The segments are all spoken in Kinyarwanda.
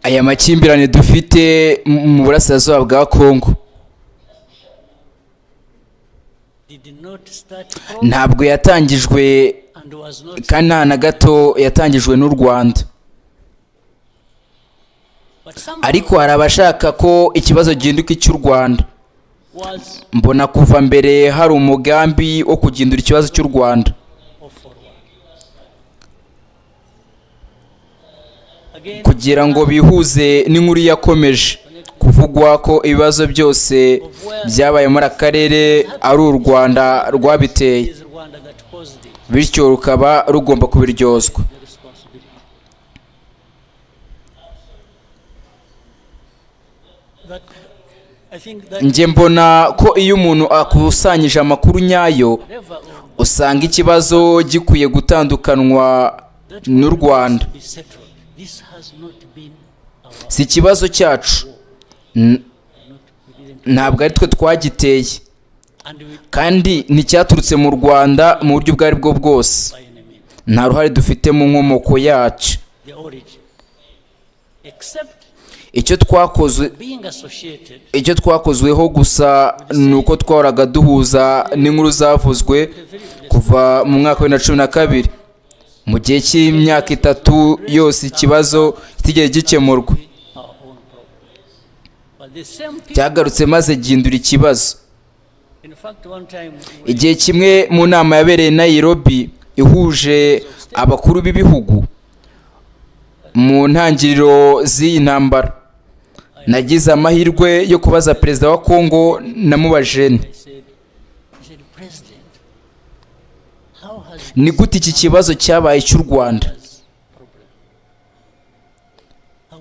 aya makimbirane dufite mu burasirazuba bwa Kongo ntabwo yatangijwe kandi nta na gato yatangijwe n'u Rwanda, ariko hari abashaka ko ikibazo gihinduka icy'u Rwanda. Mbona kuva mbere hari umugambi wo kugindura ikibazo cy'u Rwanda. Kugira ngo bihuze n'inkuru yakomeje kuvugwa ko ibibazo byose byabaye muri akarere ari u Rwanda rwabiteye, bityo rukaba rugomba kubiryozwa. Njye mbona ko iyo umuntu akusanyije amakuru nyayo usanga ikibazo gikwiye gutandukanwa n'u Rwanda. Si ikibazo cyacu, ntabwo ari twe twagiteye, kandi nticyaturutse mu Rwanda mu buryo ubwo ari bwo bwose. Nta ruhare dufite mu nkomoko yacu. Icyo twakozweho gusa ni uko twahoraga duhuza n'inkuru zavuzwe kuva mu mwaka wa 2012. Mu gihe cy'imyaka 3 yose ikibazo kitigeze gikemurwa, cyagarutse maze gihindura ikibazo. Igihe kimwe mu nama yabereye Nairobi ihuje abakuru b'ibihugu mu ntangiriro z'iyi ntambara, nagize amahirwe yo kubaza perezida wa Kongo, namubajije ni gute iki kibazo cyabaye cy'u Rwanda,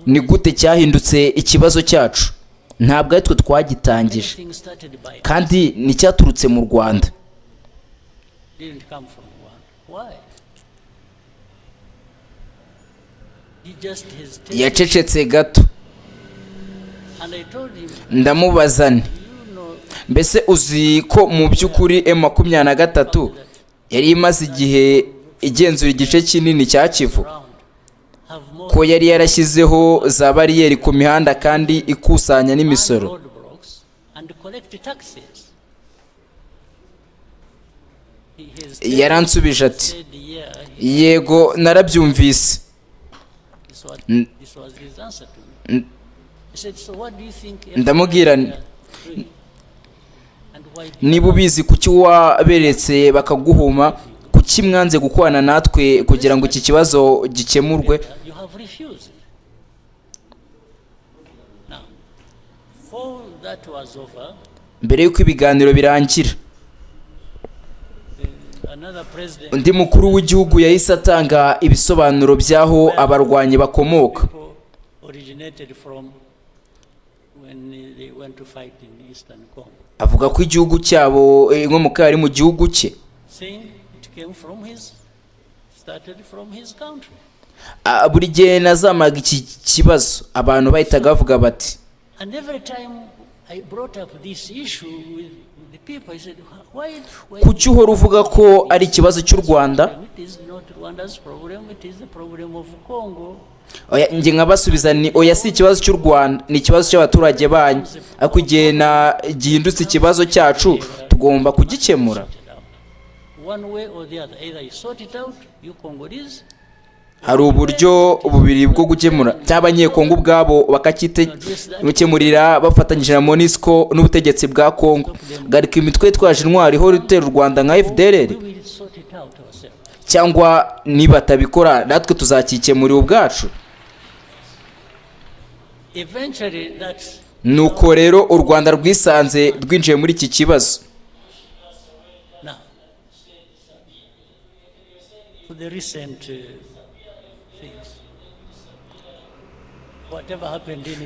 ni gute cyahindutse ikibazo cyacu. Ntabwo ari twe twagitangije kandi nicyaturutse mu Rwanda. Yacecetse gato, ndamubaza nti mbese uzi ko mu by'ukuri M23 yari imaze igihe igenzura igice kinini cya Kivu, ko yari yarashyizeho za bariyeri ku mihanda kandi ikusanya n'imisoro? Yaransubije ati yego narabyumvise. Ndamubwira niba ubizi kuki waberetse bakaguhuma, kuki mwanze gukorana natwe kugira ngo iki kibazo gikemurwe? Mbere y'uko ibiganiro birangira, undi mukuru w'igihugu yahise atanga ibisobanuro by'aho abarwanyi bakomoka. Avuga ko igihugu cyabo inkomoko yari mu gihugu cye. Buri gihe nazamaga iki kibazo abantu bahitaga bavuga bati kuki uhora uvuga ko ari ikibazo cy'u Rwanda? Oya, njye nkabasubiza ni oya, si ikibazo cy'u Rwanda, ni ikibazo cy'abaturage banyu, ariko igihe gihindutse ikibazo cyacu tugomba kugikemura. Hari uburyo bubiri bwo gukemura, cy'abanyekongo ubwabo bakakikemurira bafatanyije na MONUSCO n'ubutegetsi bwa Kongo, garika imitwe itwaje intwari ihora itera u Rwanda nka FDLR, cyangwa niba batabikora natwe tuzakikemurira ubwacu. Nuko rero u Rwanda rwisanze rwinjiye muri iki kibazo.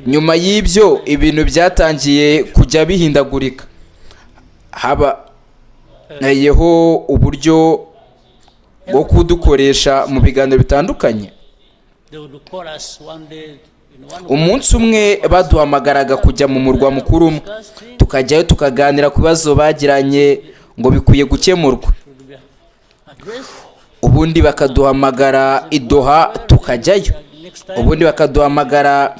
Nyuma y'ibyo ibintu byatangiye kujya bihindagurika, habayeho uburyo bwo kudukoresha mu biganiro bitandukanye. Umunsi umwe baduhamagaraga kujya mu murwa mukuru umwe, tukajyayo tukaganira ku bibazo bagiranye ngo bikwiye gukemurwa. ubundi bakaduhamagara idoha tukajyayo ubundi bakaduhamagara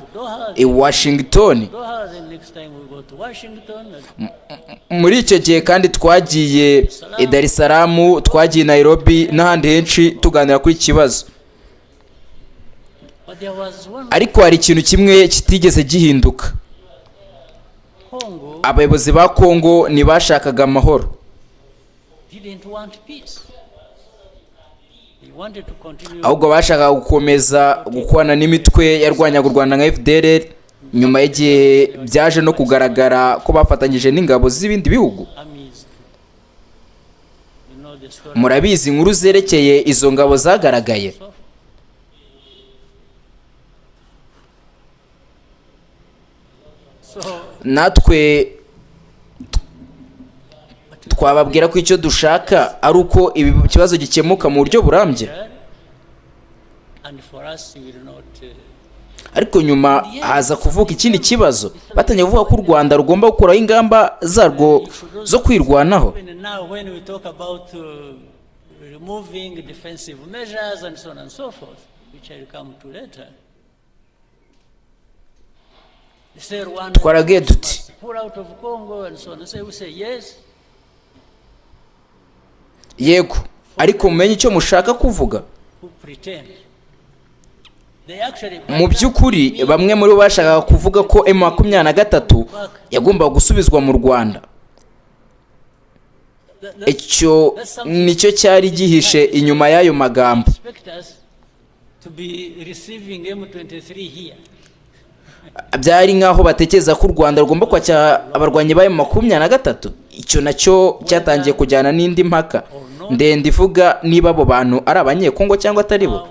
i Washington. Muri icyo gihe kandi twagiye i Dar es Salaam, twagiye i Nairobi n'ahandi henshi tuganira kuri iki kibazo. Ariko hari ikintu kimwe kitigeze gihinduka. Abayobozi ba Kongo ntibashakaga amahoro, ahubwo bashakaga gukomeza gukorana n'imitwe yarwanyaga u Rwanda nka FDLR, nyuma y'igihe byaje no kugaragara ko bafatanyije n'ingabo z'ibindi bihugu. Murabizi inkuru zerekeye izo ngabo zagaragaye. Natwe twababwira ko icyo dushaka ari uko ibi kibazo gikemuka mu buryo burambye, ariko nyuma haza kuvuka ikindi kibazo. Batangiye kuvuga ko u Rwanda rugomba gukuraho ingamba zarwo zo kwirwanaho. Twaragiye duti yego, ariko mumenye icyo mushaka kuvuga. Mu by'ukuri bamwe muri bo bashakaga kuvuga ko M23 yagombaga gusubizwa mu Rwanda. Icyo nicyo cyari gihishe inyuma y'ayo magambo. Byari nkaho batekereza ko u Rwanda rugomba kwakira abarwanyi ba M23. Icyo nacyo cyatangiye kujyana n'indi mpaka ndende ivuga niba abo bantu ari abanyekongo cyangwa atari bo.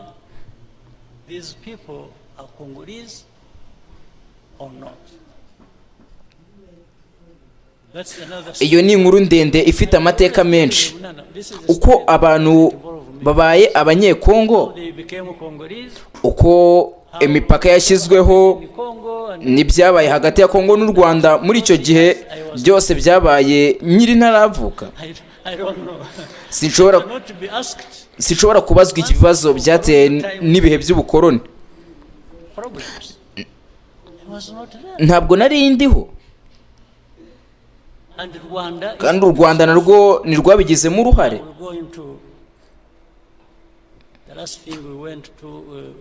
Iyo ni inkuru ndende ifite amateka menshi, uko abantu babaye abanyekongo, uko imipaka yashyizweho, n'ibyabaye hagati ya Kongo n'u Rwanda muri icyo gihe, byose byabaye nyiri ntaravuka. Sinshobora kubazwa ikibazo byateye n'ibihe by'ubukoroni. Ntabwo nari ndiho, kandi u Rwanda narwo ntirwabigizemo uruhare.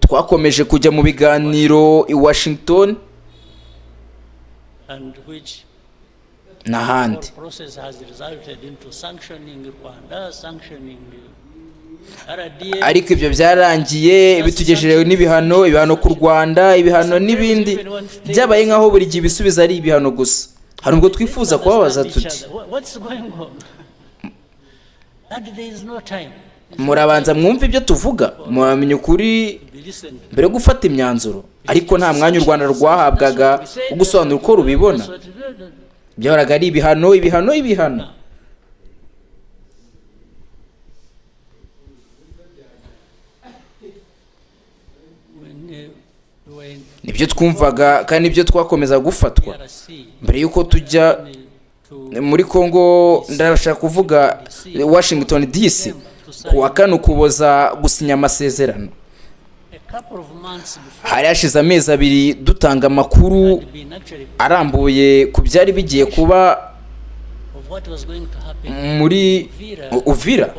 Twakomeje kujya mu biganiro i Washington n'ahandi, ariko ibyo byarangiye bitugejejeho ibihano ku Rwanda, ibihano n'ibindi. Byabaye nkaho buri gihe ibisubizo ari ibihano gusa. Hari ubwo twifuza kubabaza tuti murabanza mwumve ibyo tuvuga, muramenya ukuri mbere yo gufata imyanzuro. Ariko nta mwanya u Rwanda rwahabwaga wo gusobanura uko rubibona. Byahoraga ari ibihano. Nibyo twumvaga kandi nibyo twakomeza gufatwa. Mbere yuko tujya muri Kongo, ndashaka kuvuga Washington DC, kuwa 4 Ukuboza gusinya amasezerano. Hari hashize amezi 2 dutanga amakuru arambuye ku byari bigiye kuba muri Uvira.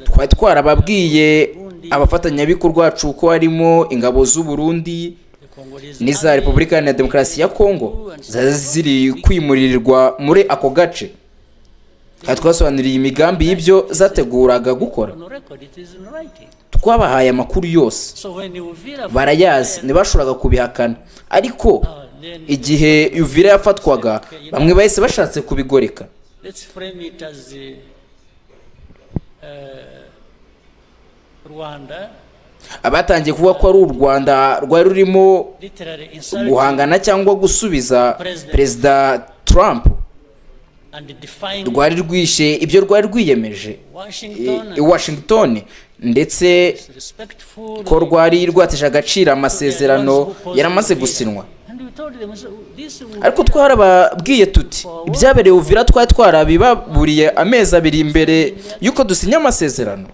Twari twarababwiye abafatanyabikorwa bacu ko harimo ingabo z'u Burundi n'iza Repubulika ya Demokarasi ya Kongo ziri kwimuririrwa muri ako gace. Kandi twasobanuriye imigambi y'ibyo zateguraga gukora. Twabahaye amakuru yose, barayazi, ntibashoboraga kubihakana. Ariko igihe Uvira yafatwaga, bamwe bahise bashatse kubigoreka. Abatangiye kuvuga ko ari u Rwanda rwari rurimo guhangana cyangwa gusubiza Perezida Trump, rwari rwishe ibyo rwari rwiyemeje i Washington, ndetse ko rwari rwateje agaciro amasezerano yaramaze gusinwa. Ariko twarababwiye tuti ibyabereye Uvira twari twarabibaburiye amezi 2 imbere yuko dusinya amasezerano.